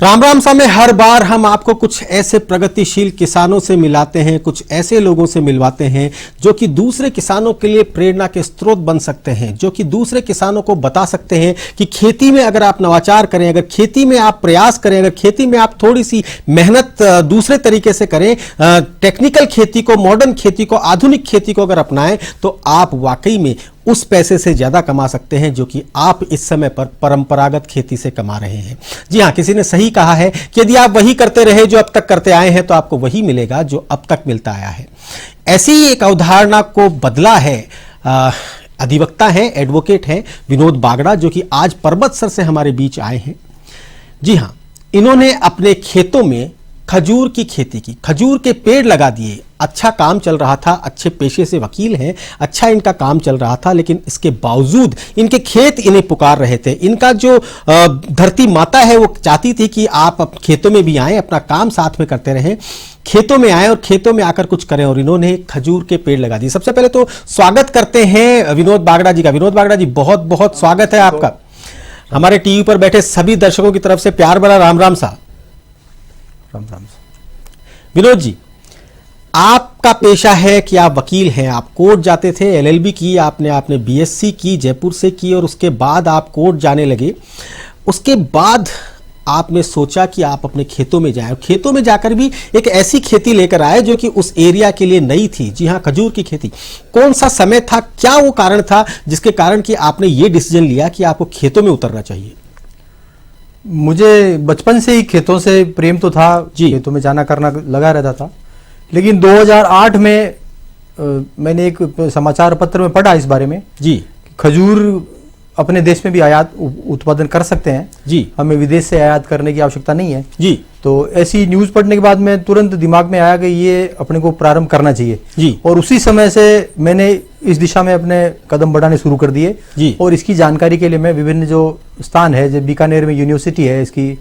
राम राम सा में हर बार हम आपको कुछ ऐसे प्रगतिशील किसानों से मिलाते हैं, कुछ ऐसे लोगों से मिलवाते हैं जो कि दूसरे किसानों के लिए प्रेरणा के स्रोत बन सकते हैं, जो कि दूसरे किसानों को बता सकते हैं कि खेती में अगर आप नवाचार करें, अगर खेती में आप प्रयास करें, अगर खेती में आप थोड़ी सी मेहनत दूसरे तरीके से करें, टेक्निकल खेती को, मॉडर्न खेती को, आधुनिक खेती को अगर अपनाएं तो आप वाकई में उस पैसे से ज्यादा कमा सकते हैं जो कि आप इस समय पर परंपरागत खेती से कमा रहे हैं। जी हां, किसी ने सही कहा है कि यदि आप वही करते रहे जो अब तक करते आए हैं तो आपको वही मिलेगा जो अब तक मिलता आया है। ऐसी ही एक अवधारणा को बदला है अधिवक्ता हैं, एडवोकेट हैं विनोद बागड़ा, जो कि आज पर्वतसर से हमारे बीच आए हैं। जी हां, इन्होंने अपने खेतों में खजूर की खेती की, खजूर के पेड़ लगा दिए। अच्छा काम चल रहा था, अच्छे पेशे से वकील हैं, अच्छा इनका काम चल रहा था, लेकिन इसके बावजूद इनके खेत इन्हें पुकार रहे थे। इनका जो धरती माता है वो चाहती थी कि आप खेतों में भी आएं, अपना काम साथ में करते रहें, खेतों में आए और खेतों में आकर कुछ करें, और इन्होंने खजूर के पेड़ लगा दिए। सबसे पहले तो स्वागत करते हैं विनोद बागड़ा जी का। विनोद बागड़ा जी, बहुत बहुत स्वागत है आपका। हमारे टीवी पर बैठे सभी दर्शकों की तरफ से प्यार भरा राम राम सा। राम राम। विनोद जी, आपका पेशा है कि आप वकील हैं, आप कोर्ट जाते थे, एलएलबी की आपने बीएससी की, जयपुर से की, और उसके बाद आप कोर्ट जाने लगे। उसके बाद आपने सोचा कि आप अपने खेतों में जाएं, खेतों में जाकर भी एक ऐसी खेती लेकर आए जो कि उस एरिया के लिए नई थी। जी हां, खजूर की खेती। कौन सा समय था, क्या वो कारण था जिसके कारण कि आपने ये डिसीजन लिया कि आपको खेतों में उतरना चाहिए? मुझे बचपन से ही खेतों से प्रेम तो था जी, खेतों में जाना करना लगा रहता था। लेकिन 2008 में मैंने एक समाचार पत्र में पढ़ा इस बारे में जी, खजूर अपने देश में भी आयात उत्पादन कर सकते हैं जी, हमें विदेश से आयात करने की आवश्यकता नहीं है जी। तो ऐसी न्यूज पढ़ने के बाद में तुरंत दिमाग में आया कि ये अपने को प्रारंभ करना चाहिए जी, और उसी समय से मैंने इस दिशा में अपने कदम बढ़ाने शुरू कर दिए जी। और इसकी जानकारी के लिए मैं विभिन्न जो स्थान है, जब बीकानेर में यूनिवर्सिटी है इसकी,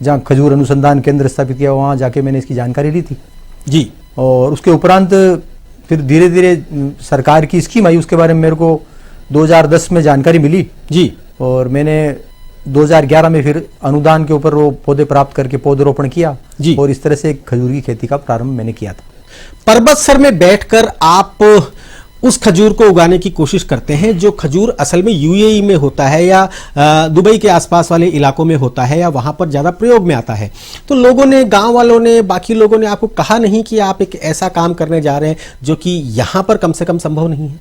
जहाँ खजूर अनुसंधान केंद्र स्थापित किया, वहाँ जाके मैंने इसकी जानकारी ली थी जी। और उसके उपरांत फिर धीरे धीरे सरकार की स्कीम आई, उसके बारे में मेरे को 2010 में जानकारी मिली जी, और मैंने 2011 में फिर अनुदान के ऊपर वो पौधे प्राप्त करके पौधरोपण किया जी, और इस तरह से खजूर की खेती का प्रारंभ मैंने किया था। पर्वतसर में बैठकर आप उस खजूर को उगाने की कोशिश करते हैं जो खजूर असल में यूएई में होता है या दुबई के आसपास वाले इलाकों में होता है या वहां पर ज्यादा प्रयोग में आता है। तो लोगों ने, गांव वालों ने, बाकी लोगों ने आपको कहा नहीं कि आप एक ऐसा काम करने जा रहे हैं जो कि यहां पर कम से कम संभव नहीं है?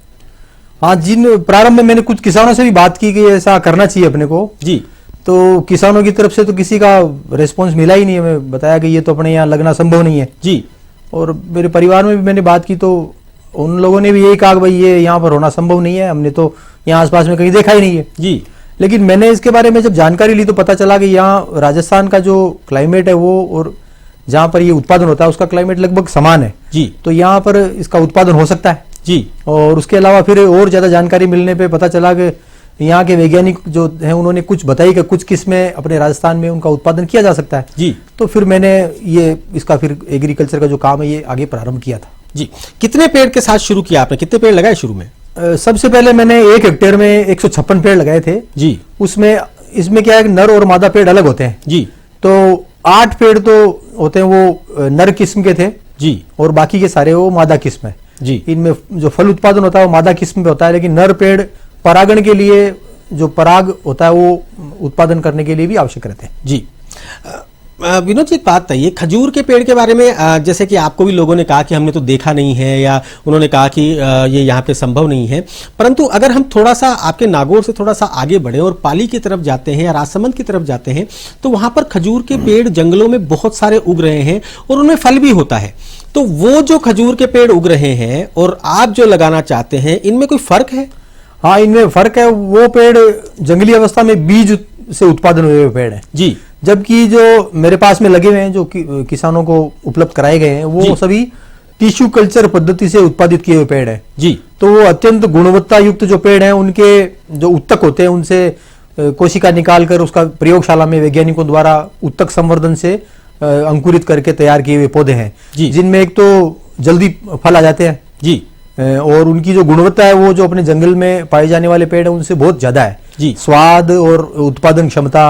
हाँ, जिन प्रारंभ में मैंने कुछ किसानों से भी बात की कि ऐसा करना चाहिए अपने को जी, तो किसानों की तरफ से तो किसी का रिस्पॉन्स मिला ही नहीं है। मैं बताया कि ये तो अपने यहाँ लगना संभव नहीं है जी, और मेरे परिवार में भी मैंने बात की तो उन लोगों ने भी यही कहा कि भाई ये यहाँ पर होना संभव नहीं है, हमने तो यहाँ आसपास में कहीं देखा ही नहीं है जी। लेकिन मैंने इसके बारे में जब जानकारी ली तो पता चला कि यहाँ राजस्थान का जो क्लाइमेट है वो और जहाँ पर ये उत्पादन होता है उसका क्लाइमेट लगभग समान है जी, तो यहाँ पर इसका उत्पादन हो सकता है जी। और उसके अलावा फिर और ज्यादा जानकारी मिलने पे पता चला कि यहाँ के वैज्ञानिक जो हैं उन्होंने कुछ बताई कि कुछ किस्में अपने राजस्थान में उनका उत्पादन किया जा सकता है जी। तो फिर मैंने ये इसका फिर एग्रीकल्चर का जो काम है ये आगे प्रारंभ किया था जी। कितने पेड़ के साथ शुरू किया आपने, कितने पेड़ लगाए शुरू में? सबसे पहले मैंने 1 हेक्टेयर में 156 पेड़ लगाए थे जी। उसमें इसमें क्या है कि नर और मादा पेड़ अलग होते हैं जी, तो 8 पेड़ तो होते हैं वो नर किस्म के थे जी, और बाकी के सारे वो मादा किस्म है जी। इनमें जो फल उत्पादन होता है वो मादा किस्म पे होता है, लेकिन नर पेड़ परागण के लिए, जो पराग होता है वो उत्पादन करने के लिए भी आवश्यक रहते हैं जी। विनोद जी, एक बात बताइए, खजूर के पेड़ के बारे में जैसे कि आपको भी लोगों ने कहा कि हमने तो देखा नहीं है, या उन्होंने कहा कि ये यहाँ पे संभव नहीं है, परंतु अगर हम थोड़ा सा आपके नागौर से थोड़ा सा आगे बढ़े और पाली की तरफ जाते हैं या राजसमंद की तरफ जाते हैं तो वहां पर खजूर के पेड़ जंगलों में बहुत सारे उग रहे हैं और उनमें फल भी होता है। तो वो जो खजूर के पेड़ उग रहे हैं और आप जो लगाना चाहते हैं, इनमें कोई फर्क है? हाँ, इनमें फर्क है। वो पेड़ जंगली अवस्था में बीज से उत्पादन हुए हुए पेड़ है जी, जबकि जो मेरे पास में लगे हुए हैं, जो किसानों को उपलब्ध कराए गए हैं, वो सभी टिश्यू कल्चर पद्धति से उत्पादित किए हुए पेड़ है जी। तो वो अत्यंत गुणवत्ता युक्त जो पेड़ हैं, उनके जो उत्तक होते हैं उनसे कोशिका निकालकर उसका प्रयोगशाला में वैज्ञानिकों द्वारा उत्तक संवर्धन से अंकुरित करके तैयार किए हुए पौधे हैं जी, जिनमें एक तो जल्दी फल आ जाते हैं जी, और उनकी जो गुणवत्ता है वो जो अपने जंगल में पाए जाने वाले पेड़ है उनसे बहुत ज्यादा है जी। स्वाद और उत्पादन क्षमता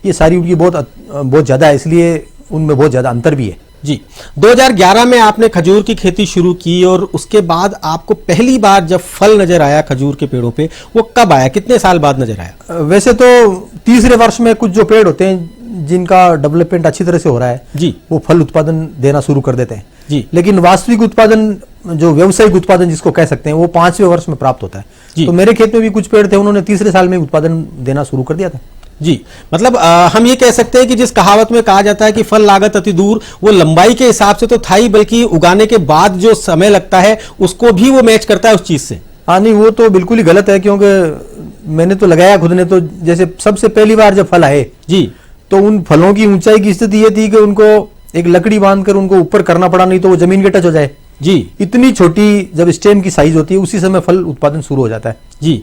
ये सारी उनकी बहुत ज़्यादा है, इसलिए उनमें बहुत ज़्यादा अंतर भी है। जी, 2011 में आपने खजूर की खेती शुरू की और उसके बाद आपको पहली बार जब फल नजर आया खजूर के पेड़ों पे, वो कब आया, कितने साल बाद नजर आया? वैसे तो तीसरे वर्ष में कुछ जो पेड़ होते हैं जिनका डेवलपमेंट अच्छी तरह से हो रहा है जी, वो फल उत्पादन देना शुरू कर देते हैं जी। लेकिन वास्तविक उत्पादन, जो व्यावसायिक उत्पादन जिसको कह सकते हैं, वो 5वें वर्ष में प्राप्त होता है। तो मेरे खेत में भी कुछ पेड़ थे, उन्होंने तीसरे साल में उत्पादन देना शुरू कर दिया था। जी, मतलब हम ये कह सकते हैं कि जिस कहावत में कहा जाता है कि फल लागत अति दूर, वो लंबाई के हिसाब से तो था ही, बल्कि उगाने के बाद जो समय लगता है उसको भी वो मैच करता है उस चीज से। हाँ नहीं, वो तो बिल्कुल ही गलत है, क्योंकि मैंने तो लगाया खुद ने। तो जैसे सबसे पहली बार जब फल आए जी, तो उन फलों की ऊंचाई की स्थिति ये थी कि उनको एक लकड़ी बांधकर उनको ऊपर करना पड़ा, नहीं तो वो जमीन के टच हो जाए। जी, इतनी छोटी जब स्टेम की साइज होती है उसी समय फल उत्पादन शुरू हो जाता है। जी,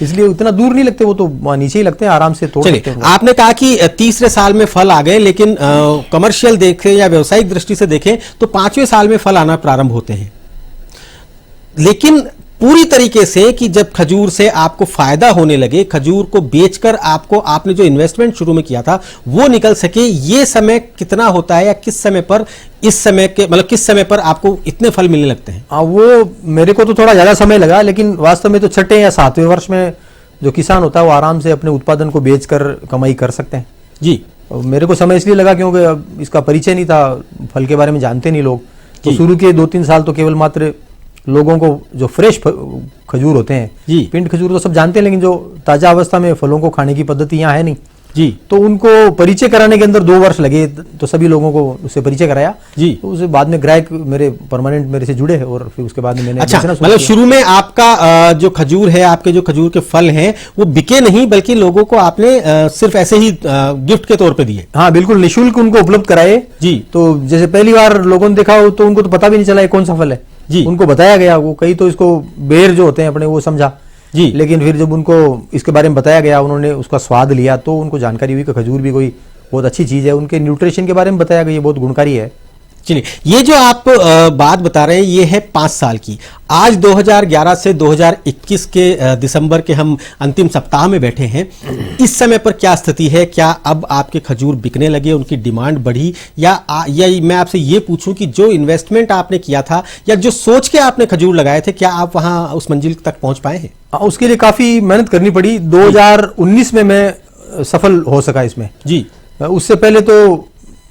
इसलिए उतना दूर नहीं लगते, वो तो नीचे ही लगते हैं, आराम से तोड़ सकते हैं। आपने कहा कि तीसरे साल में फल आ गए, लेकिन कमर्शियल देखें या व्यावसायिक दृष्टि से देखें तो 5वें साल में फल आना प्रारंभ होते हैं। लेकिन पूरी तरीके से कि जब खजूर से आपको फायदा होने लगे, खजूर को बेचकर आपने जो इन्वेस्टमेंट शुरू में किया था वो निकल सके, ये समय कितना होता है, या किस समय पर, इस समय के मतलब किस समय पर आपको इतने फल मिलने लगते हैं? वो मेरे को तो थोड़ा ज्यादा समय लगा, लेकिन वास्तव में तो 6ठे या 7वें वर्ष में जो किसान होता है वो आराम से अपने उत्पादन को बेचकर कमाई कर सकते हैं। जी, मेरे को समय इसलिए लगा क्योंकि इसका परिचय नहीं था, फल के बारे में जानते नहीं लोग। तो शुरू के 2-3 साल तो केवल मात्र लोगों को जो फ्रेश खजूर होते हैं, पिंड खजूर तो सब जानते हैं, लेकिन जो ताजा अवस्था में फलों को खाने की पद्धति यहाँ है नहीं जी, तो उनको परिचय कराने के अंदर 2 वर्ष लगे। तो सभी लोगों को उससे परिचय कराया जी। तो उसके बाद में ग्राहक मेरे परमानेंट मेरे से जुड़े हैं, और फिर उसके बाद में मैंने अच्छा, मतलब शुरू में आपका जो खजूर है, आपके जो खजूर के फल हैं वो बिके नहीं, बल्कि लोगों को आपने सिर्फ ऐसे ही गिफ्ट के तौर पे दिए? हाँ बिल्कुल, निःशुल्क उनको उपलब्ध कराए जी। तो जैसे पहली बार लोगों ने देखा हो तो उनको तो पता भी नहीं चला कौन सा फल है जी, उनको बताया गया। वो कई तो इसको बेर जो होते हैं अपने वो समझा जी, लेकिन फिर जब उनको इसके बारे में बताया गया, उन्होंने उसका स्वाद लिया तो उनको जानकारी हुई कि खजूर भी कोई बहुत अच्छी चीज़ है। उनके न्यूट्रिशन के बारे में बताया गया, ये बहुत गुणकारी है। चलिए, ये जो आप बात बता रहे हैं ये है 5 साल की। आज 2011 से 2021 के दिसंबर के हम अंतिम सप्ताह में बैठे हैं। इस समय पर क्या स्थिति है? क्या अब आपके खजूर बिकने लगे, उनकी डिमांड बढ़ी, या मैं आपसे ये पूछूं कि जो इन्वेस्टमेंट आपने किया था या जो सोच के आपने खजूर लगाए थे, क्या आप वहां उस मंजिल तक पहुंच पाए हैं? उसके लिए काफ़ी मेहनत करनी पड़ी। 2019 में मैं सफल हो सका इसमें जी। उससे पहले तो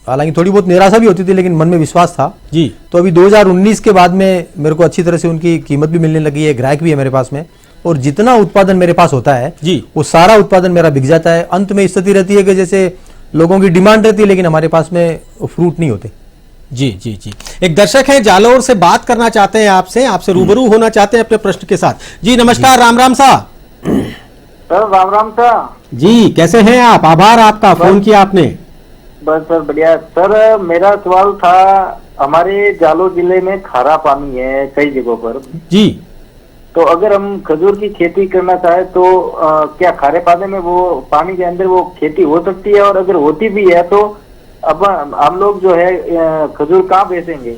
हालांकि थोड़ी बहुत निराशा भी होती थी, लेकिन मन में विश्वास था जी। तो अभी 2019 के बाद में मेरे को अच्छी तरह से उनकी कीमत भी मिलने लगी है, ग्राहक भी है मेरे पास में, और जितना उत्पादन मेरे पास होता है जी वो सारा उत्पादन मेरा बिक जाता है। अंत में स्थिति रहती है कि जैसे लोगों की डिमांड रहती है लेकिन हमारे पास में फ्रूट नहीं होते। जी जी जी। एक दर्शक है जालोर से बात करना चाहते हैं आपसे रूबरू होना चाहते हैं अपने प्रश्न के साथ। जी नमस्कार। राम राम सा सर। राम राम सा जी, कैसे हैं आप? आभार आपका, फोन किया आपने। बस सर बढ़िया। सर मेरा सवाल था, हमारे जालोर जिले में खारा पानी है कई जगहों पर जी, तो अगर हम खजूर की खेती करना चाहे तो क्या खारे पानी में वो पानी के अंदर वो खेती हो सकती है? और अगर होती भी है तो अब हम लोग जो है खजूर कहाँ बेचेंगे?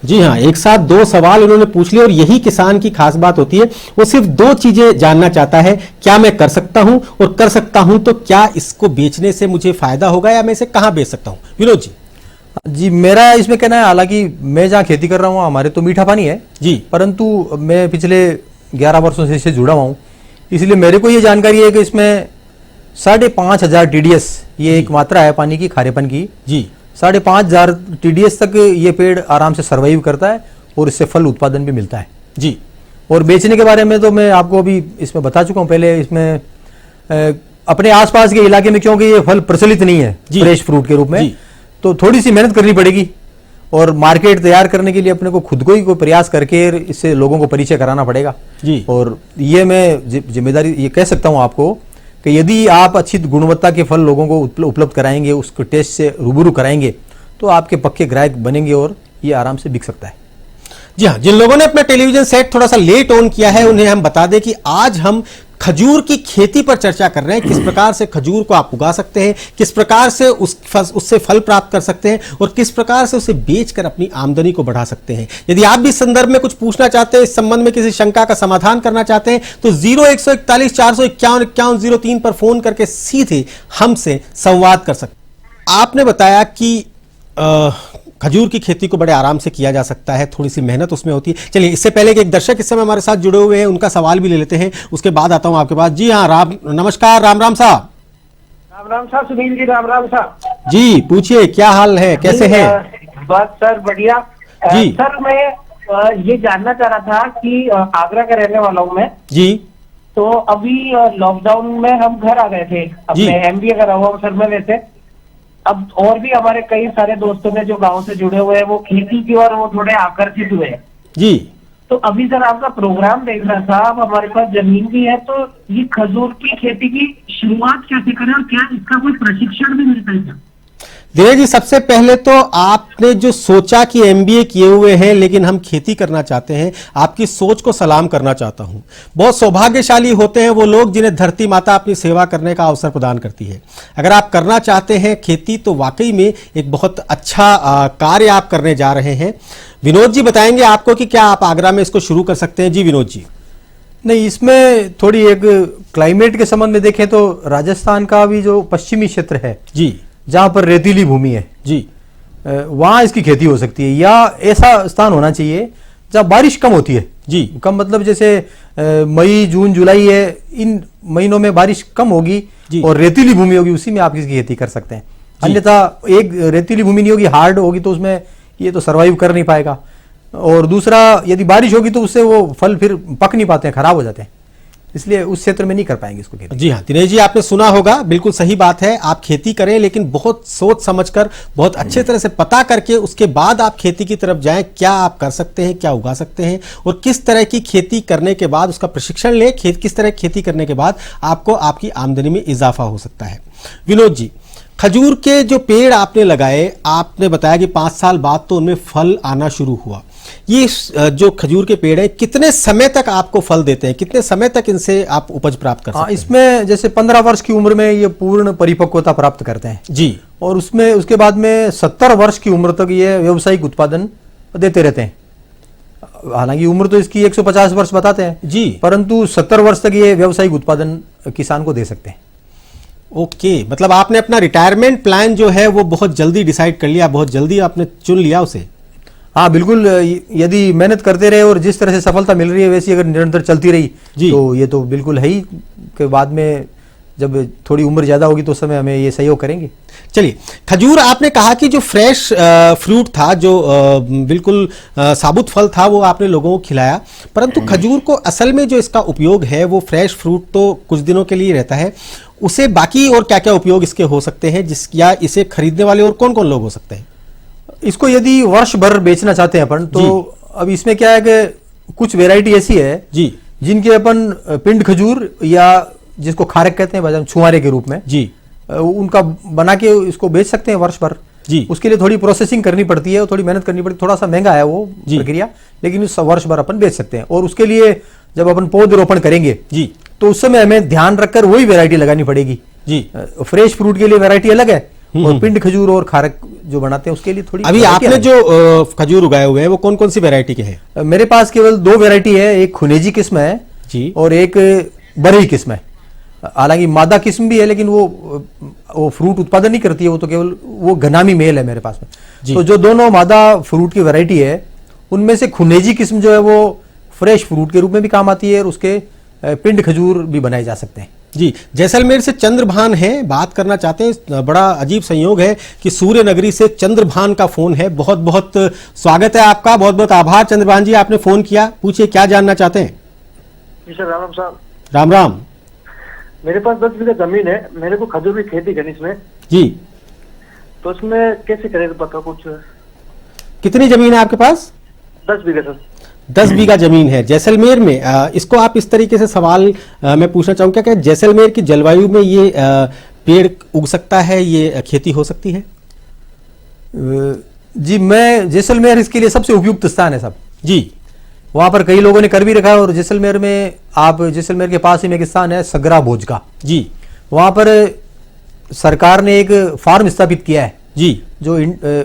जी हाँ, एक साथ 2 सवाल उन्होंने पूछ लिए, और यही किसान की खास बात होती है। वो सिर्फ 2 चीजें जानना चाहता है, क्या मैं कर सकता हूं, और कर सकता हूं तो क्या इसको बेचने से मुझे फायदा होगा, या मैं इसे कहां बेच सकता हूं? विनोद जी। जी मेरा इसमें कहना है, हालांकि मैं जहाँ खेती कर रहा हूँ हमारे तो मीठा पानी है जी, परंतु मैं पिछले 11 वर्षों से इससे जुड़ा हुआ हूँ, इसलिए मेरे को ये जानकारी है कि इसमें 5,500 TDS ये एक मात्रा है पानी की, खारेपन की जी। 5,500 TDS तक ये पेड़ आराम से सर्वाइव करता है और इससे फल उत्पादन भी मिलता है जी। और बेचने के बारे में तो मैं आपको अभी इसमें बता चुका हूँ पहले। इसमें अपने आसपास के इलाके में क्योंकि ये फल प्रचलित नहीं है फ्रेश फ्रूट के रूप में, तो थोड़ी सी मेहनत करनी पड़ेगी, और मार्केट तैयार करने के लिए अपने को खुद को ही कोई प्रयास करके इससे लोगों को परिचय कराना पड़ेगा जी। और ये मैं जिम्मेदारी ये कह सकता हूँ आपको कि यदि आप अच्छी गुणवत्ता के फल लोगों को उपलब्ध कराएंगे, उसको टेस्ट से रूबरू कराएंगे, तो आपके पक्के ग्राहक बनेंगे और ये आराम से बिक सकता है। जी हाँ, जिन लोगों ने अपना टेलीविजन सेट थोड़ा सा लेट ऑन किया है उन्हें हम बता दें कि आज हम खजूर की खेती पर चर्चा कर रहे हैं। किस प्रकार से खजूर को आप उगा सकते हैं, किस प्रकार से उससे फल प्राप्त कर सकते हैं और किस प्रकार से उसे बेचकर अपनी आमदनी को बढ़ा सकते हैं। यदि आप भी इस संदर्भ में कुछ पूछना चाहते हैं, इस संबंध में किसी शंका का समाधान करना चाहते हैं तो 0141 451 5103 पर फोन करके सीधे हमसे संवाद कर सकते हैं। आपने बताया कि खजूर की खेती को बड़े आराम से किया जा सकता है, थोड़ी सी मेहनत उसमें होती है। चलिए, इससे पहले कि एक दर्शक इस समय हमारे साथ जुड़े हुए हैं, उनका सवाल भी ले लेते हैं, उसके बाद आता हूं आपके पास। जी हाँ, नमस्कार, राम राम साहब। राम राम साहब, सुनील जी, राम राम साहब जी। पूछिए, क्या हाल है, कैसे हैं? बस सर बढ़िया जी। सर, मैं ये जानना चाह रहा था कि आगरा का रहने वाला हूँ मैं जी। तो अभी लॉकडाउन में हम घर आ गए थे, अपने MBA करा हुआ हूँ सर मैं वैसे। अब और भी हमारे कई सारे दोस्तों ने जो गांव से जुड़े हुए हैं वो खेती की और वो थोड़े आकर्षित हुए हैं जी। तो अभी सर आपका प्रोग्राम देख रहा था, अब हमारे पास जमीन भी है, तो ये खजूर की खेती की शुरुआत कैसे करें और क्या इसका कोई प्रशिक्षण भी मिलता है क्या? दिनेश जी, सबसे पहले तो आपने जो सोचा कि MBA किए हुए हैं लेकिन हम खेती करना चाहते हैं, आपकी सोच को सलाम करना चाहता हूं। बहुत सौभाग्यशाली होते हैं वो लोग जिन्हें धरती माता अपनी सेवा करने का अवसर प्रदान करती है। अगर आप करना चाहते हैं खेती तो वाकई में एक बहुत अच्छा कार्य आप करने जा रहे हैं। विनोद जी बताएंगे आपको कि क्या आप आगरा में इसको शुरू कर सकते हैं। जी विनोद जी। नहीं, इसमें थोड़ी एक क्लाइमेट के संबंध में देखें तो राजस्थान का भी जो पश्चिमी क्षेत्र है जी, जहां पर रेतीली भूमि है जी, वहां इसकी खेती हो सकती है, या ऐसा स्थान होना चाहिए जहां बारिश कम होती है जी। कम मतलब जैसे मई जून जुलाई है, इन महीनों में बारिश कम होगी और रेतीली भूमि होगी, उसी में आप इसकी खेती कर सकते हैं। अन्यथा एक रेतीली भूमि नहीं होगी, हार्ड होगी, तो उसमें ये तो सरवाइव कर नहीं पाएगा। और दूसरा, यदि बारिश होगी तो उससे वो फल फिर पक नहीं पाते हैं, खराब हो जाते हैं, इसलिए उस क्षेत्र में नहीं कर पाएंगे इसको खेती। जी हाँ दिनेश जी, आपने सुना होगा, बिल्कुल सही बात है। आप खेती करें लेकिन बहुत सोच समझकर, बहुत अच्छे तरह से पता करके उसके बाद आप खेती की तरफ जाएं। क्या आप कर सकते हैं, क्या उगा सकते हैं और किस तरह की खेती करने के बाद उसका प्रशिक्षण लें, किस तरह खेती करने के बाद आपको आपकी आमदनी में इजाफा हो सकता है। विनोद जी, खजूर के जो पेड़ आपने लगाए, आपने बताया कि 5 साल बाद तो उनमें फल आना शुरू हुआ। ये जो खजूर के पेड़ हैं, कितने समय तक आपको फल देते हैं, कितने समय तक इनसे आप उपज प्राप्त कर सकते हैं? इसमें जैसे 15 वर्ष की उम्र में ये पूर्ण परिपक्वता प्राप्त करते हैं जी, और उसमें उसके बाद में 70 वर्ष की उम्र तक ये व्यावसायिक उत्पादन देते रहते हैं। हालांकि उम्र तो इसकी 150 वर्ष बताते हैं जी, परंतु 70 वर्ष तक ये व्यावसायिक उत्पादन किसान को दे सकते हैं। ओके, मतलब आपने अपना रिटायरमेंट प्लान जो है वो बहुत जल्दी डिसाइड कर लिया, बहुत जल्दी आपने चुन लिया उसे। हाँ बिल्कुल, यदि मेहनत करते रहे और जिस तरह से सफलता मिल रही है वैसी अगर निरंतर चलती रही तो ये तो बिल्कुल है ही कि बाद में जब थोड़ी उम्र ज्यादा होगी तो उस समय हमें ये सहयोग करेंगे। चलिए, खजूर आपने कहा कि जो फ्रेश फ्रूट था, जो बिल्कुल साबुत फल था, वो आपने लोगों को खिलाया, परंतु खजूर को असल में जो इसका उपयोग है वो फ्रेश फ्रूट तो कुछ दिनों के लिए रहता है, उसे बाकी और क्या क्या उपयोग इसके हो सकते हैं, या इसे खरीदने वाले और कौन कौन लोग हो सकते हैं? इसको यदि वर्ष भर बेचना चाहते हैं अपन तो अब इसमें क्या है कि कुछ वैरायटी ऐसी है जी जिनके अपन पिंड खजूर, या जिसको खारक कहते हैं बाजार में, छुआरे के रूप में जी, उनका बना के इसको बेच सकते हैं वर्ष भर जी। उसके लिए थोड़ी प्रोसेसिंग करनी पड़ती है और थोड़ी मेहनत करनी पड़ती है, थोड़ा सा महंगा है वो प्रक्रिया, लेकिन उस वर्ष भर अपन बेच सकते हैं। और उसके लिए जब अपन पौधरोपण करेंगे जी तो उस समय हमें ध्यान रखकर वही वैरायटी लगानी पड़ेगी जी। फ्रेश फ्रूट के लिए वैरायटी अलग है और पिंड खजूर और खारक जो बनाते हैं उसके लिए थोड़ी। अभी आपने जो खजूर उगाए हुए हैं वो कौन कौन सी वैरायटी के हैं? मेरे पास केवल 2 वैरायटी है, एक खुनेजी किस्म है जी और एक बरही किस्म है। हालांकि मादा किस्म भी है लेकिन वो फ्रूट उत्पादन नहीं करती है, वो तो केवल वो घनामी मेल है मेरे पास में। तो जो दोनों मादा फ्रूट की वैरायटी है उनमें से खुनेजी किस्म जो है वो फ्रेश फ्रूट के रूप में भी काम आती है और उसके पिंड खजूर भी बनाए जा सकते हैं जी। जैसलमेर से चंद्रभान है, बात करना चाहते हैं। बड़ा अजीब संयोग है कि सूर्य नगरी से चंद्रभान का फोन है। बहुत बहुत स्वागत है आपका, बहुत बहुत आभार चंद्रभान जी, आपने फोन किया। पूछिए, क्या जानना चाहते हैं? जी सर, राम राम साहब। राम राम। मेरे पास 10 बीघा जमीन है, मेरे को खजूर की खेती करनी इसमें जी, तो उसमें कैसे करें पता कुछ? कितनी जमीन है आपके पास? 10 बीघा सर। 10 बीघा जमीन है जैसलमेर में। इसको आप इस तरीके से सवाल मैं पूछना चाहूंगा कि जैसलमेर की जलवायु में ये पेड़ उग सकता है, ये खेती हो सकती है? जी, मैं जैसलमेर इसके लिए सबसे उपयुक्त स्थान है साहब जी। वहां पर कई लोगों ने कर भी रखा है। और जैसलमेर में, आप जैसलमेर के पास ही में एक स्थान है सगरा भोज का जी, वहां पर सरकार ने एक फार्म स्थापित किया है जी, जो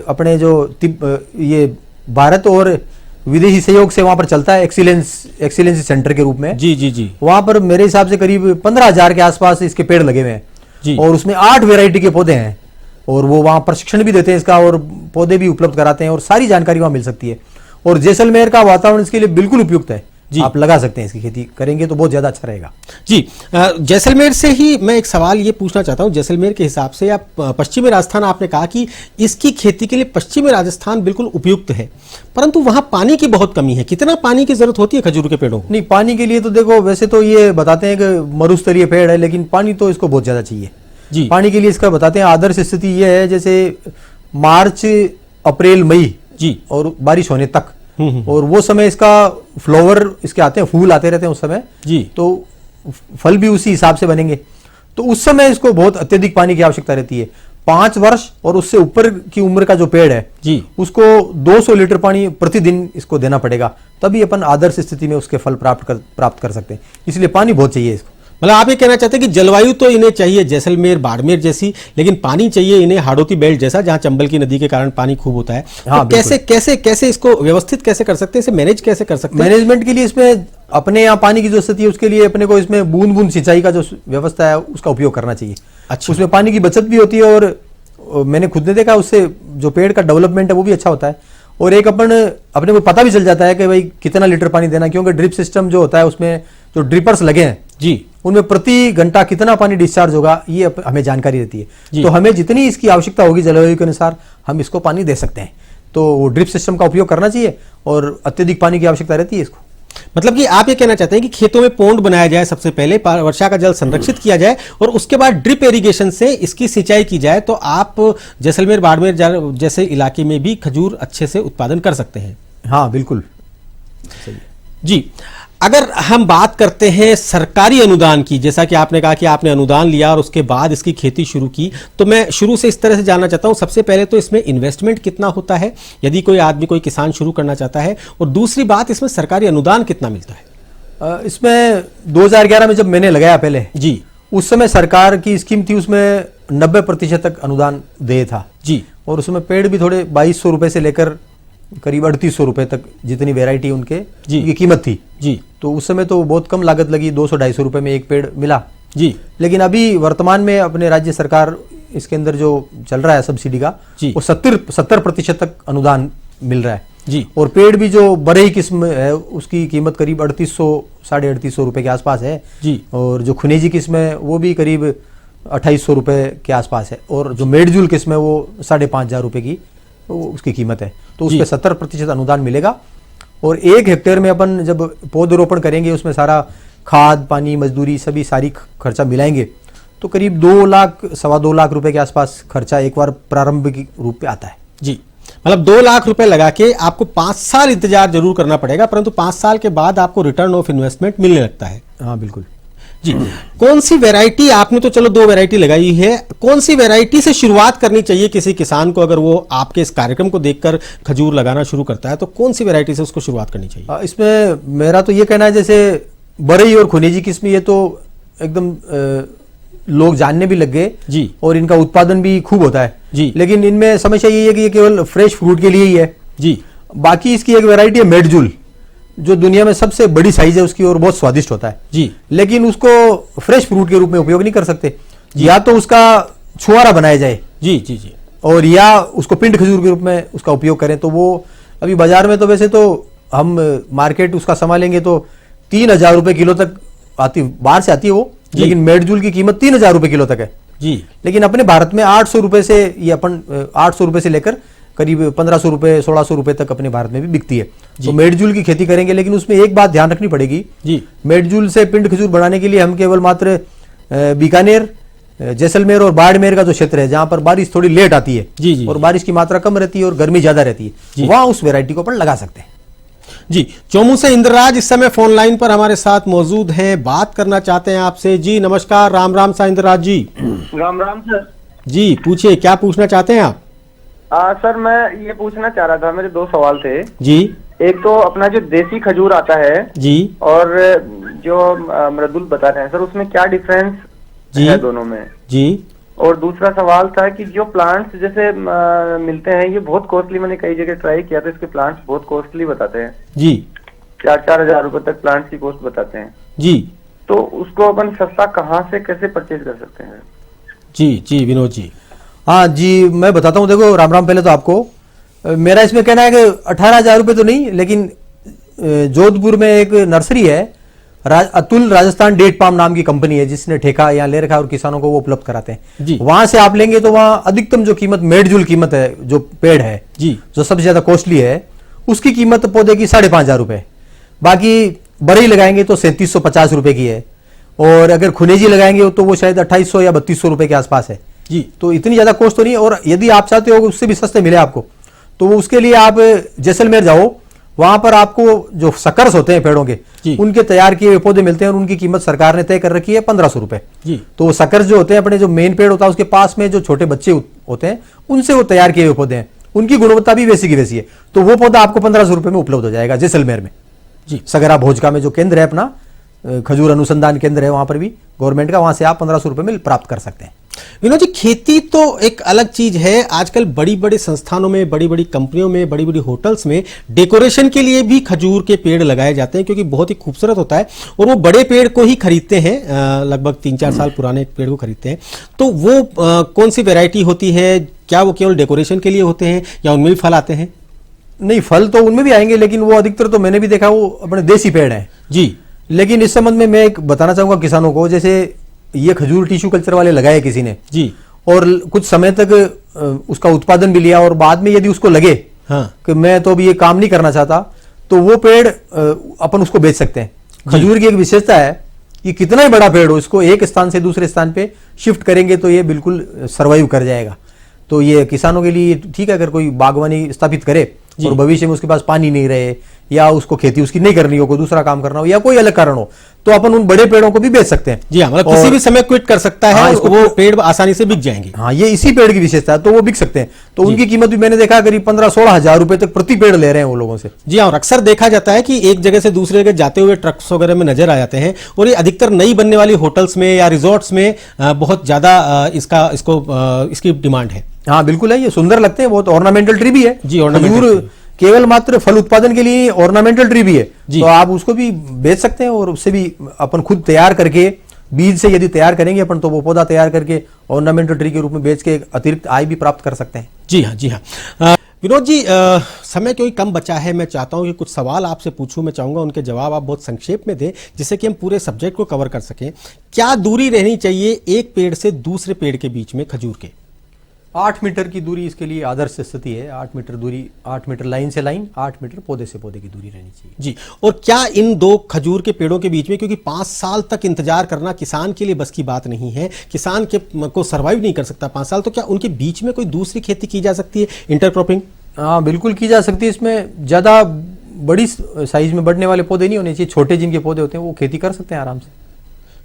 अपने जो ये भारत और विदेशी सहयोग से वहां पर चलता है, एक्सीलेंसी सेंटर के रूप में। जी, जी, जी, वहां पर मेरे हिसाब से करीब 15,000 के आसपास इसके पेड़ लगे हुए जी। हैं और उसमें 8 वैरायटी के पौधे हैं और वो वहां प्रशिक्षण भी देते हैं इसका और पौधे भी उपलब्ध कराते हैं और सारी जानकारी वहां मिल सकती है। और जैसलमेर का वातावरण इसके लिए बिल्कुल उपयुक्त है, आप लगा सकते हैं, इसकी खेती करेंगे तो बहुत ज्यादा अच्छा रहेगा। जी, जैसलमेर से ही मैं एक सवाल ये पूछना चाहता हूँ। जैसलमेर के हिसाब से, आप पश्चिमी राजस्थान, आपने कहा कि इसकी खेती के लिए पश्चिमी राजस्थान बिल्कुल उपयुक्त है, परंतु वहां पानी की बहुत कमी है। कितना पानी की जरूरत होती है खजूर के पेड़ों को? नहीं, पानी के लिए तो देखो, वैसे तो ये बताते हैं कि मरुस्थलीय पेड़ है, लेकिन पानी तो इसको बहुत ज्यादा चाहिए जी। पानी के लिए इसका बताते हैं आदर्श स्थिति ये है जैसे मार्च, अप्रैल, मई जी, और बारिश होने तक, और वो समय इसका फ्लावर इसके आते हैं, फूल आते रहते हैं उस समय जी, तो फल भी उसी हिसाब से बनेंगे। तो उस समय इसको बहुत अत्यधिक पानी की आवश्यकता रहती है। 5 वर्ष और उससे ऊपर की उम्र का जो पेड़ है जी, उसको 200 लीटर पानी प्रतिदिन इसको देना पड़ेगा, तभी अपन आदर्श स्थिति में उसके फल प्राप्त कर सकते हैं। इसलिए पानी बहुत चाहिए इसको। मतलब आप ये कहना चाहते हैं कि जलवायु तो इन्हें चाहिए जैसलमेर, बाड़मेर जैसी, लेकिन पानी चाहिए इन्हें हाड़ौती बेल्ट जैसा, जहां चंबल की नदी के कारण पानी खूब होता है। हाँ, तो कैसे इसको व्यवस्थित कैसे कर सकते हैं, इसे मैनेज कैसे कर सकते हैं? मैनेजमेंट के लिए इसमें अपने यहाँ पानी की जो स्थिति है उसके लिए अपने को इसमें बूंद बूंद सिंचाई का जो व्यवस्था है उसका उपयोग करना चाहिए। अच्छा, उसमें पानी की बचत भी होती है और मैंने खुद ने देखा उससे जो पेड़ का डेवलपमेंट है वो भी अच्छा होता है। और एक अपने को पता भी चल जाता है कि भाई कितना लीटर पानी देना, क्योंकि ड्रिप सिस्टम जो होता है उसमें जो ड्रिपर्स लगे हैं जी, उनमें प्रति घंटा कितना पानी डिस्चार्ज होगा ये हमें जानकारी रहती है। तो हमें जितनी इसकी आवश्यकता होगी जलवायु के अनुसार हम इसको पानी दे सकते हैं। तो ड्रिप सिस्टम का उपयोग करना चाहिए और अत्यधिक पानी की आवश्यकता रहती है इसको। मतलब कि आप ये कहना चाहते हैं कि खेतों में पोंड बनाया जाए, सबसे पहले वर्षा का जल संरक्षित किया जाए और उसके बाद ड्रिप इरिगेशन से इसकी सिंचाई की जाए, तो आप जैसलमेर, बाड़मेर जैसे इलाके में भी खजूर अच्छे से उत्पादन कर सकते हैं। हाँ, बिल्कुल सही जी। अगर हम बात करते हैं सरकारी अनुदान की, जैसा कि आपने कहा कि आपने अनुदान लिया और उसके बाद इसकी खेती शुरू की, तो मैं शुरू से इस तरह से जानना चाहता हूं, सबसे पहले तो इसमें इन्वेस्टमेंट कितना होता है यदि कोई आदमी, कोई किसान शुरू करना चाहता है, और दूसरी बात इसमें सरकारी अनुदान कितना मिलता है? इसमें 2011 में जब मैंने लगाया पहले जी, उस समय सरकार की स्कीम थी, उसमें 90% तक अनुदान दे था जी, और उसमें पेड़ भी थोड़े 2200 रुपए से लेकर करीब 3800 रुपए तक जितनी वेराइटी उनके की कीमत थी जी। तो उस समय तो बहुत कम लागत लगी, 200-250 रुपए में एक पेड़ मिला जी। लेकिन अभी वर्तमान में अपने राज्य सरकार इसके अंदर जो चल रहा है सब्सिडी का वो 70% तक अनुदान मिल रहा है जी। और पेड़ भी जो बड़े किस्म है उसकी कीमत करीब 3800-3850 रुपए के आसपास है जी। और जो खुनेजी किस्म है वो भी करीब 2800 रुपए के आसपास है। और जो मेडजूल किस्म है वो 5500 रुपए की उसकी कीमत है। तो उस पर 70% अनुदान मिलेगा। और 1 हेक्टेयर में अपन जब पौधरोपण करेंगे उसमें सारा खाद, पानी, मजदूरी सभी सारी खर्चा मिलाएंगे तो करीब 2 लाख, 2.25 लाख रुपए के आसपास खर्चा एक बार प्रारंभिक रूप पे आता है जी। मतलब 2 लाख रुपए लगा के आपको 5 साल इंतजार जरूर करना पड़ेगा, परंतु 5 साल के बाद आपको रिटर्न ऑफ इन्वेस्टमेंट मिलने लगता है। हाँ, बिल्कुल जी। कौन सी वैरायटी, आपने तो चलो 2 वैरायटी लगाई है, कौन सी वैरायटी से शुरुआत करनी चाहिए किसी किसान को? अगर वो आपके इस कार्यक्रम को देखकर खजूर लगाना शुरू करता है तो कौन सी वैरायटी से उसको शुरुआत करनी चाहिए? इसमें मेरा तो ये कहना है जैसे बरई और खुनेजी किस्म ये तो एकदम लोग जानने भी लग गए जी। और इनका उत्पादन भी खूब होता है जी। लेकिन इनमें समस्या ये है कि ये केवल फ्रेश फ्रूट के लिए ही है जी। बाकी इसकी एक वैरायटी है मेडजूल, जो दुनिया में सबसे बड़ी साइज है उसकी और बहुत स्वादिष्ट होता है जी। लेकिन उसको फ्रेश फ्रूट के रूप में उपयोग नहीं कर सकते, या तो उसका छुआरा बनाया जाए जी जी जी, और या उसको पिंड खजूर के रूप में उसका उपयोग करें। तो वो अभी बाजार में तो वैसे तो हम मार्केट उसका संभालेंगे तो 3000 रुपए किलो तक आती, बाहर से आती है वो, लेकिन मेडजूल की कीमत 3000 रुपए किलो तक है जी। लेकिन अपने भारत में 800 रुपए से, ये अपन 800 रुपए से लेकर करीब 1500 रुपए, 1600 रुपए तक अपने भारत में भी बिकती है। तो मेडजूल की खेती करेंगे, लेकिन उसमें एक बात ध्यान रखनी पड़ेगी जी। मेडजूल से पिंड खजूर बनाने के लिए हम केवल मात्र बीकानेर, जैसलमेर और बाड़मेर का जो क्षेत्र है जहां पर बारिश थोड़ी लेट आती है जी जी, और बारिश की मात्रा कम रहती है और गर्मी ज्यादा रहती है, वहां उस वेरायटी को अपन लगा सकते हैं जी। चोमू से इंद्रराज इस समय फोन लाइन पर हमारे साथ मौजूद हैं, बात करना चाहते हैं आपसे। जी नमस्कार, राम राम सा इंद्रराज जी। राम राम सर जी, पूछिए क्या पूछना चाहते हैं आप? सर मैं ये पूछना चाह रहा था, मेरे 2 सवाल थे जी। एक तो अपना जो देसी खजूर आता है जी और जो मृदुल बता रहे हैं सर, उसमें क्या डिफरेंस जी है दोनों में? जी और दूसरा सवाल था कि जो प्लांट्स जैसे मिलते हैं ये बहुत कॉस्टली, मैंने कई जगह ट्राई किया तो इसके प्लांट्स बहुत कॉस्टली बताते हैं, जी 4-4 हजार रुपए तक प्लांट्स की कॉस्ट बताते हैं। जी तो उसको अपन सस्ता कहाँ से कैसे परचेज कर सकते हैं? जी विनोद जी। हाँ जी, मैं बताता हूँ। देखो राम राम, पहले तो आपको मेरा इसमें कहना है कि 18,000 रुपये तो नहीं, लेकिन जोधपुर में एक नर्सरी है, अतुल राजस्थान डेट पाम नाम की कंपनी है, जिसने ठेका यहाँ ले रखा है और किसानों को वो उपलब्ध कराते हैं जी। वहां से आप लेंगे तो वहां अधिकतम जो कीमत मेडजुल कीमत है, जो पेड़ है जी जो सबसे ज्यादा कॉस्टली है, उसकी कीमत पौधे की 5,500 रुपए। बाकी बरई लगाएंगे तो 3750 रुपए की है, और अगर खुनेजी लगाएंगे तो वो शायद 2800 या 3200 रुपए के आसपास है जी। तो इतनी ज्यादा कॉस्ट तो नहीं। और यदि आप चाहते हो कि उससे भी सस्ते मिले आपको, तो उसके लिए आप जैसलमेर जाओ, वहां पर आपको जो सकर्स होते हैं पेड़ों के, उनके तैयार किए हुए पौधे मिलते हैं और उनकी कीमत सरकार ने तय कर रखी है 1500 रुपए जी। तो वो सकर्स जो होते हैं, अपने जो मेन पेड़ होता है उसके पास में जो छोटे बच्चे होते हैं, उनसे वो तैयार किए हुए पौधे हैं, उनकी गुणवत्ता भी वैसी की वैसी है। तो वो पौधा आपको 1500 रुपए में उपलब्ध हो जाएगा जैसलमेर में जी। सगरा भोजका में जो केंद्र है अपना, खजूर अनुसंधान केंद्र है वहां पर भी गवर्नमेंट का, वहां से आप 1500 रुपए में प्राप्त कर सकते हैं। विनोद जी, खेती तो एक अलग चीज है। आजकल बड़ी बड़ी संस्थानों में, बड़ी बड़ी कंपनियों में, बड़ी बड़ी होटल्स में डेकोरेशन के लिए भी खजूर के पेड़ लगाए जाते हैं, क्योंकि बहुत ही खूबसूरत होता है और वो बड़े पेड़ को ही खरीदते हैं, लगभग 3-4 साल पुराने पेड़ को खरीदते हैं। तो वो कौन सी वेराइटी होती है? क्या वो केवल डेकोरेशन के लिए होते हैं या उनमें भी फल आते हैं? नहीं, फल तो उनमें भी आएंगे, लेकिन वो अधिकतर तो मैंने भी देखा वो अपने देसी पेड़ है जी। लेकिन इस संबंध में मैं एक बताना चाहूंगा किसानों को, जैसे ये खजूर टिश्यू कल्चर वाले लगाए किसी ने जी, और कुछ समय तक उसका उत्पादन भी लिया, और बाद में यदि उसको लगे हाँ, कि मैं तो अभी ये काम नहीं करना चाहता, तो वो पेड़ अपन उसको बेच सकते हैं। खजूर की एक विशेषता है कि कितना ही बड़ा पेड़ हो, इसको एक स्थान से दूसरे स्थान पे शिफ्ट करेंगे तो ये बिल्कुल सर्वाइव कर जाएगा। तो ये किसानों के लिए ठीक है, अगर कोई बागवानी स्थापित करे और भविष्य में उसके पास पानी नहीं रहे, या उसको खेती उसकी नहीं करनी हो, कोई दूसरा काम करना हो, या कोई अलग कारण हो, तो अपन उन बड़े पेड़ों को भी बेच सकते हैं। जी हाँ, मतलब किसी भी समय क्विट कर सकता है। हाँ, वो पेड़ आसानी से बिक जाएंगे। हाँ, ये इसी पेड़ की विशेषता है, तो वो बिक सकते हैं। तो उनकी कीमत भी मैंने देखा करीब 15-16 हजार रुपए तक प्रति पेड़ ले रहे हैं वो लोगों से। जी हाँ, और अक्सर देखा जाता है कि एक जगह से दूसरे जगह जाते हुए ट्रक्स वगैरह में नजर आ जाते हैं, और ये अधिकतर नई बनने वाली होटल्स में या रिजॉर्ट्स में बहुत ज्यादा इसकी डिमांड है। हाँ बिल्कुल है, ये सुंदर लगते हैं, बहुत ऑर्नामेंटल ट्री भी है जी। खजूर केवल मात्र फल उत्पादन के लिए ऑर्नामेंटल ट्री भी है, तो आप उसको भी बेच सकते हैं, और उससे भी अपन खुद तैयार करके बीज से यदि तैयार करेंगे अपन, तो वो पौधा तैयार करके ऑर्नामेंटल ट्री के रूप में बेच के अतिरिक्त आय भी प्राप्त कर सकते हैं। जी हाँ, जी हाँ। विनोद जी, समय क्योंकि कम बचा है, मैं चाहता हूं कि कुछ सवाल आपसे पूछूं, मैं चाहूंगा उनके जवाब आप बहुत संक्षेप में दें, जिससे कि हम पूरे सब्जेक्ट को कवर कर सकें। क्या दूरी रहनी चाहिए एक पेड़ से दूसरे पेड़ के बीच में खजूर के? 8 मीटर की दूरी इसके लिए आदर्श स्थिति है। 8 मीटर दूरी, 8 मीटर लाइन से लाइन, 8 मीटर पौधे से पौधे की दूरी रहनी चाहिए जी। और क्या इन दो खजूर के पेड़ों के बीच में, क्योंकि 5 साल तक इंतजार करना किसान के लिए बस की बात नहीं है, किसान को सर्वाइव नहीं कर सकता 5 साल, तो क्या उनके बीच में कोई दूसरी खेती की जा सकती है, इंटरक्रॉपिंग? हाँ बिल्कुल की जा सकती है। इसमें ज्यादा बड़ी साइज में बढ़ने वाले पौधे नहीं होने चाहिए, छोटे जिनके पौधे होते हैं वो खेती कर सकते हैं आराम से।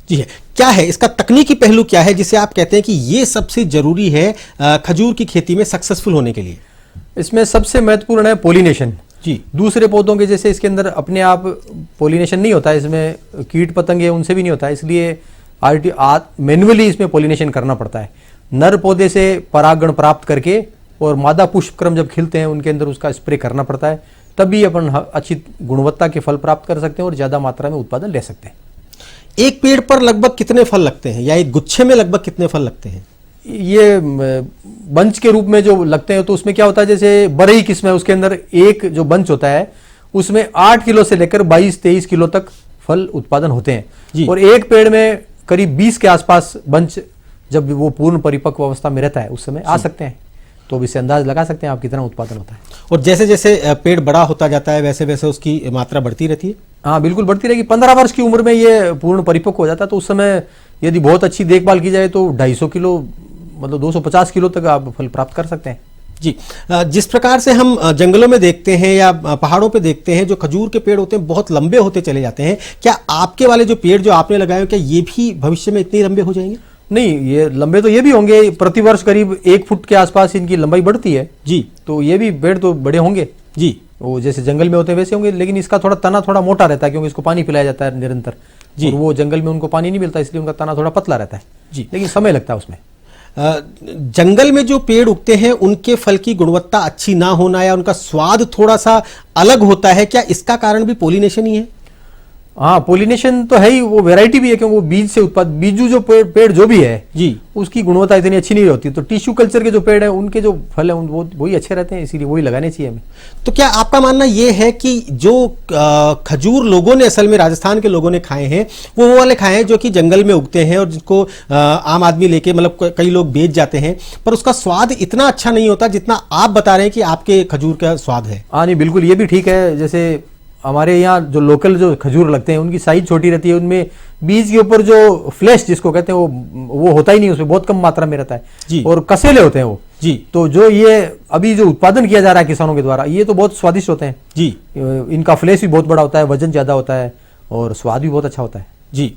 जी है। क्या है इसका तकनीकी पहलू, क्या है जिसे आप कहते हैं कि ये सबसे जरूरी है खजूर की खेती में सक्सेसफुल होने के लिए? इसमें सबसे महत्वपूर्ण है पोलिनेशन जी। दूसरे पौधों के जैसे इसके अंदर अपने आप पोलिनेशन नहीं होता है, इसमें कीट पतंगे उनसे भी नहीं होता है, इसलिए मैन्युअली इसमें पोलिनेशन करना पड़ता है। नर पौधे से परागण प्राप्त करके और मादा पुष्पक्रम जब खिलते हैं उनके अंदर उसका स्प्रे करना पड़ता है, तभी अपन अच्छी गुणवत्ता के फल प्राप्त कर सकते हैं और ज्यादा मात्रा में उत्पादन ले सकते हैं। एक पेड़ पर लगभग कितने फल लगते हैं, या एक गुच्छे में लगभग कितने फल लगते हैं? ये बंच के रूप में जो लगते हैं, तो उसमें क्या होता है, जैसे बरई किस्म है, उसके अंदर एक जो बंच होता है उसमें 8 किलो से लेकर 22-23 किलो तक फल उत्पादन होते हैं, और एक पेड़ में करीब 20 के आसपास बंच जब वो पूर्ण परिपक्व अवस्था में रहता है उस समय आ सकते हैं। तो इससे अंदाज लगा सकते हैं आप कितना उत्पादन होता है। और जैसे जैसे पेड़ बड़ा होता जाता है वैसे वैसे उसकी मात्रा बढ़ती रहती है? हाँ बिल्कुल बढ़ती रहेगी। 15 वर्ष की उम्र में ये पूर्ण परिपक्व हो जाता है, तो उस समय यदि बहुत अच्छी देखभाल की जाए तो 250 किलो, मतलब 250 किलो तक आप फल प्राप्त कर सकते हैं जी। जिस प्रकार से हम जंगलों में देखते हैं या पहाड़ों पे देखते हैं, जो खजूर के पेड़ होते हैं बहुत लंबे होते चले जाते हैं, क्या आपके वाले जो पेड़ जो आपने लगाए हैं, क्या ये भी भविष्य में इतने लंबे हो जाएंगे? नहीं, ये लंबे तो ये भी होंगे, प्रति वर्ष करीब 1 फुट के आसपास इनकी लंबाई बढ़ती है जी, तो ये भी पेड़ तो बड़े होंगे जी। वो जैसे जंगल में होते हैं वैसे होंगे, लेकिन इसका थोड़ा तना थोड़ा मोटा रहता है क्योंकि इसको पानी पिलाया जाता है निरंतर जी। और वो जंगल में उनको पानी नहीं मिलता, इसलिए उनका तना थोड़ा पतला रहता है जी, लेकिन समय लगता है उसमें। जंगल में जो पेड़ उगते हैं उनके फल की गुणवत्ता अच्छी ना होना या उनका स्वाद थोड़ा सा अलग होता है, क्या इसका कारण भी पोलिनेशन ही है? हाँ, पोलिनेशन तो है ही, वो वैरायटी भी है क्योंकि वो बीज से उत्पाद, बीजू जो पेड़ जो भी है जी, उसकी गुणवत्ता इतनी अच्छी नहीं होती। तो टिश्यू कल्चर के जो पेड़ है उनके जो फल है वो वही अच्छे रहते हैं, इसीलिए वही लगाने चाहिए हमें। तो क्या आपका मानना ये है कि जो खजूर लोगों ने, असल में राजस्थान के लोगों ने खाए हैं, वो वाले खाए हैं जो कि जंगल में उगते हैं और जिनको आम आदमी लेके, मतलब कई लोग बेच जाते हैं, पर उसका स्वाद इतना अच्छा नहीं होता जितना आप बता रहे हैं कि आपके खजूर का स्वाद है? हाँ नहीं, बिल्कुल ये भी ठीक है। जैसे हमारे यहाँ जो लोकल जो खजूर लगते हैं उनकी साइज छोटी रहती है, उनमें बीज के ऊपर जो फ्लैश जिसको कहते हैं वो होता ही नहीं, उसमें बहुत कम मात्रा में रहता है जी। और कसेले होते हैं वो जी। तो जो ये अभी जो उत्पादन किया जा रहा है किसानों के द्वारा, ये तो बहुत स्वादिष्ट होते हैं जी। इनका फ्लैश भी बहुत बड़ा होता है, वजन ज्यादा होता है और स्वाद भी बहुत अच्छा होता है जी।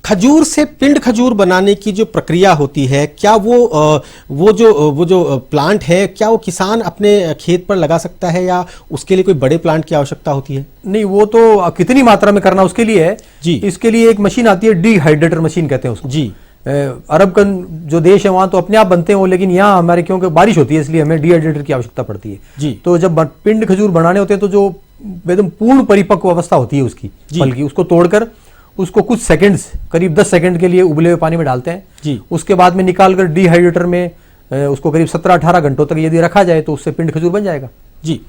खजूर से पिंड खजूर बनाने की जो प्रक्रिया होती है, क्या वो जो प्लांट है, क्या वो किसान अपने खेत पर लगा सकता है या उसके लिए कोई बड़े प्लांट की आवश्यकता होती है? नहीं, वो तो कितनी मात्रा में करना उसके लिए है जी। इसके लिए एक मशीन आती है, डिहाइड्रेटर मशीन कहते हैं उसको जी। अरब का जो देश है वहां तो अपने आप बनते हैं वो, लेकिन यहाँ हमारे क्योंकि बारिश होती है इसलिए हमें डिहाइड्रेटर की आवश्यकता पड़ती है जी। तो जब पिंड खजूर बनाने होते हैं तो जो एकदम पूर्ण परिपक्व अवस्था होती है उसकी फल की, उसको तोड़कर उसको कुछ सेकंड्स, करीब 10 सेकंड के लिए उबले हुए पानी में डालते हैं जी। उसके बाद में निकालकर डिहाइड्रेटर में उसको करीब 17-18 घंटों तक यदि रखा जाए तो उससे पिंड खजूर बन जाएगा जी।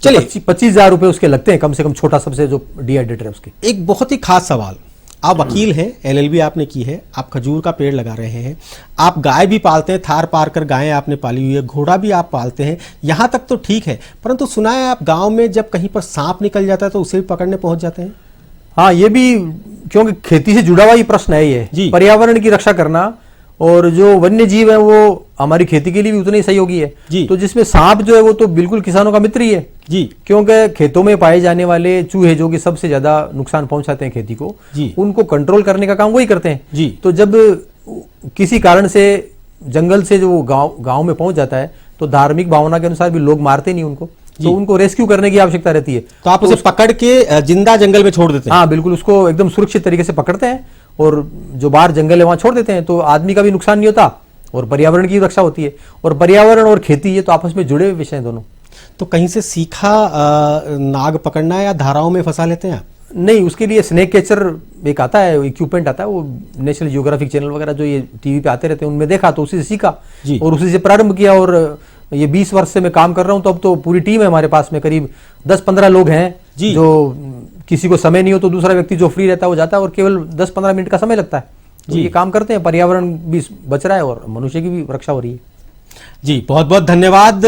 चलिए, 25,000 रुपए उसके लगते हैं कम से कम, छोटा सबसे जो डिहाइड्रेटर है उसके। एक बहुत ही खास सवाल, आप वकील हैं, LLB आपने की है, आप खजूर का पेड़ लगा रहे हैं, आप गाय भी पालते हैं, थार पार कर गायें आपने पाली हुई है, घोड़ा भी आप पालते हैं, यहां तक तो ठीक है, परंतु सुना है आप गांव में जब कहीं पर सांप निकल जाता है तो उसे भी पकड़ने पहुंच जाते हैं? हाँ, ये भी क्योंकि खेती से जुड़ा हुआ ही प्रश्न है ये, पर्यावरण की रक्षा करना, और जो वन्य जीव है वो हमारी खेती के लिए भी उतने ही सहयोगी है जी। तो जिसमें सांप जो है वो तो बिल्कुल किसानों का मित्र ही है जी, क्योंकि खेतों में पाए जाने वाले चूहे जो कि सबसे ज्यादा नुकसान पहुंचाते हैं खेती को जी, उनको कंट्रोल करने का काम वही करते हैं जी। तो जब किसी कारण से जंगल से जो गाँव में पहुंच जाता है तो धार्मिक भावना के अनुसार भी लोग मारते नहीं उनको, तो उनको रेस्क्यू करने की आवश्यकता रहती है। तो आप उसे पकड़ के जिंदा जंगल में छोड़ देते हैं? हाँ बिल्कुल, उसको एकदम सुरक्षित तरीके से पकड़ते हैं और जो बाहर जंगल है वहां छोड़ देते हैं, तो आदमी का भी नुकसान नहीं होता और पर्यावरण की रक्षा होती है। और पर्यावरण और खेती ये तो आपस में जुड़े हुए विषय हैं दोनों। तो कहीं से सीखा नाग पकड़ना या धाराओं में फंसा लेते हैं आप? नहीं, उसके लिए स्नेक कैचर एक आता है, इक्विपमेंट आता है, वो नेशनल जियोग्राफिक चैनल वगैरह जो ये टीवी पे आते रहते हैं उनमें देखा तो उसी से सीखा और उसी से प्रारंभ किया। और ये 20 वर्ष से मैं काम कर रहा हूं, तो अब तो पूरी टीम है हमारे पास में, करीब 10-15 लोग हैं जी। जो किसी को समय नहीं हो तो दूसरा व्यक्ति जो फ्री रहता है वो जाता है और केवल 10-15 मिनट का समय लगता है तो ये काम करते हैं। पर्यावरण भी बच रहा है और मनुष्य की भी रक्षा हो रही है जी। बहुत बहुत धन्यवाद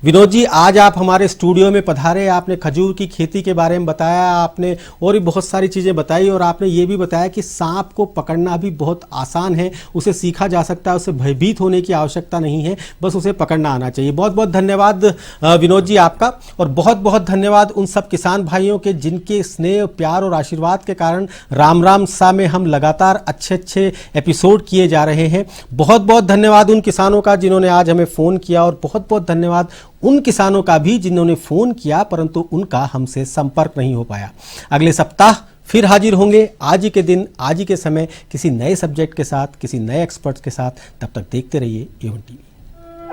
विनोद जी, आज आप हमारे स्टूडियो में पधारे, आपने खजूर की खेती के बारे में बताया, आपने और भी बहुत सारी चीज़ें बताई और आपने ये भी बताया कि सांप को पकड़ना भी बहुत आसान है, उसे सीखा जा सकता है, उसे भयभीत होने की आवश्यकता नहीं है, बस उसे पकड़ना आना चाहिए। बहुत बहुत धन्यवाद विनोद जी आपका, और बहुत बहुत धन्यवाद उन सब किसान भाइयों के जिनके स्नेह, प्यार और आशीर्वाद के कारण राम राम सा में हम लगातार अच्छे अच्छे एपिसोड किए जा रहे हैं। बहुत बहुत धन्यवाद उन किसानों का जिन्होंने आज हमें फ़ोन किया, और बहुत बहुत धन्यवाद उन किसानों का भी जिन्होंने फ़ोन किया परंतु उनका हमसे संपर्क नहीं हो पाया। अगले सप्ताह फिर हाजिर होंगे, आज ही के दिन, आज ही के समय, किसी नए सब्जेक्ट के साथ, किसी नए एक्सपर्ट के साथ। तब तक देखते रहिए A1 TV।